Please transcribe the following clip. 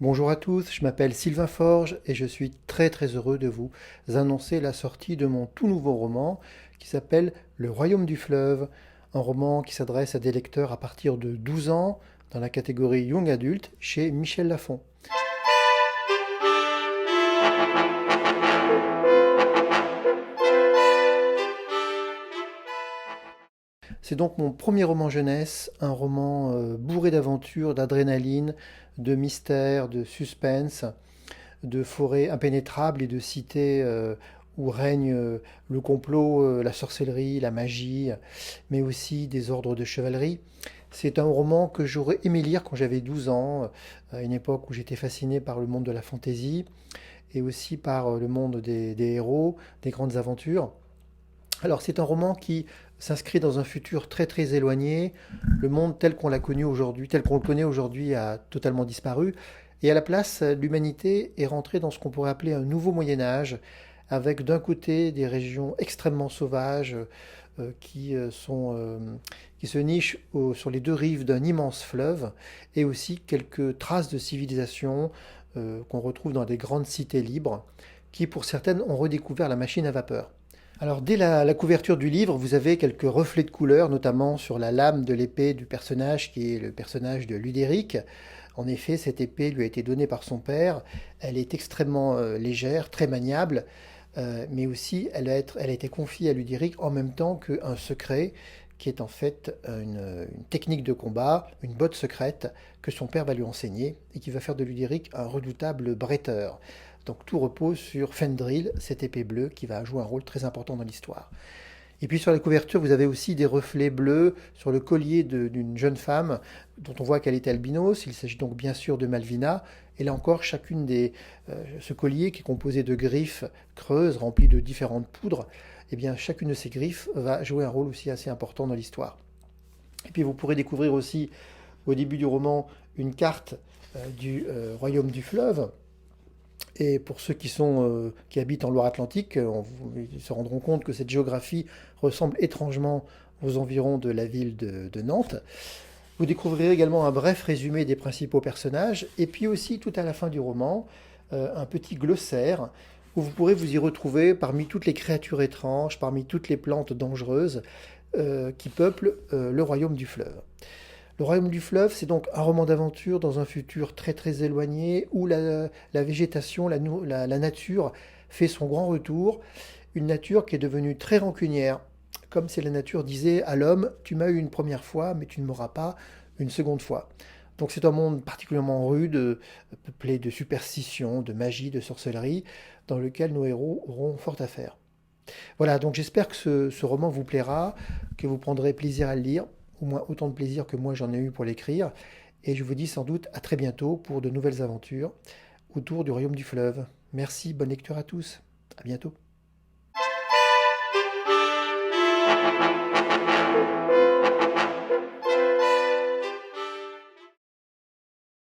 Bonjour à tous, je m'appelle Sylvain Forge et je suis très heureux de vous annoncer la sortie de mon tout nouveau roman qui s'appelle Le Royaume du Fleuve, un roman qui s'adresse à des lecteurs à partir de 12 ans dans la catégorie Young Adult chez Michel Lafon. C'est donc mon premier roman jeunesse, un roman bourré d'aventures, d'adrénaline, de mystère, de suspense, de forêts impénétrables et de cités où règne le complot, la sorcellerie, la magie, mais aussi des ordres de chevalerie. C'est un roman que j'aurais aimé lire quand j'avais 12 ans, à une époque où j'étais fasciné par le monde de la fantaisie et aussi par le monde des héros, des grandes aventures. Alors c'est un roman qui s'inscrit dans un futur très éloigné. Le monde tel qu'on l'a connu aujourd'hui, tel qu'on le connaît aujourd'hui, a totalement disparu. Et à la place, l'humanité est rentrée dans ce qu'on pourrait appeler un nouveau Moyen Âge, avec d'un côté des régions extrêmement sauvages qui se nichent sur les deux rives d'un immense fleuve, et aussi quelques traces de civilisation qu'on retrouve dans des grandes cités libres, qui pour certaines ont redécouvert la machine à vapeur. Alors, dès la couverture du livre, vous avez quelques reflets de couleurs, notamment sur la lame de l'épée du personnage, qui est le personnage de Ludéric. En effet, cette épée lui a été donnée par son père. Elle est extrêmement légère, très maniable, mais aussi elle a été confiée à Ludéric en même temps qu'un secret, qui est en fait une technique de combat, une botte secrète que son père va lui enseigner et qui va faire de Ludéric un redoutable bretteur. Donc tout repose sur Fendril, cette épée bleue qui va jouer un rôle très important dans l'histoire. Et puis sur la couverture, vous avez aussi des reflets bleus sur le collier d'une jeune femme dont on voit qu'elle est albinos. Il s'agit donc bien sûr de Malvina. Et là encore, ce collier qui est composé de griffes creuses remplies de différentes poudres, eh bien chacune de ces griffes va jouer un rôle aussi assez important dans l'histoire. Et puis vous pourrez découvrir aussi au début du roman une carte du royaume du fleuve, et pour ceux qui habitent en Loire-Atlantique, ils se rendront compte que cette géographie ressemble étrangement aux environs de la ville de Nantes. Vous découvrirez également un bref résumé des principaux personnages, et puis aussi tout à la fin du roman, un petit glossaire où vous pourrez vous y retrouver parmi toutes les créatures étranges, parmi toutes les plantes dangereuses qui peuplent le royaume du fleuve. Le Royaume du Fleuve, c'est donc un roman d'aventure dans un futur très éloigné où la végétation, la nature fait son grand retour. Une nature qui est devenue très rancunière. Comme si la nature disait à l'homme, tu m'as eu une première fois, mais tu ne m'auras pas une seconde fois. Donc c'est un monde particulièrement rude, peuplé de superstitions, de magie, de sorcellerie, dans lequel nos héros auront fort à faire. Voilà, donc j'espère que ce roman vous plaira, que vous prendrez plaisir à le lire, au moins autant de plaisir que moi j'en ai eu pour l'écrire. Et je vous dis sans doute à très bientôt pour de nouvelles aventures autour du royaume du fleuve. Merci, bonne lecture à tous. À bientôt.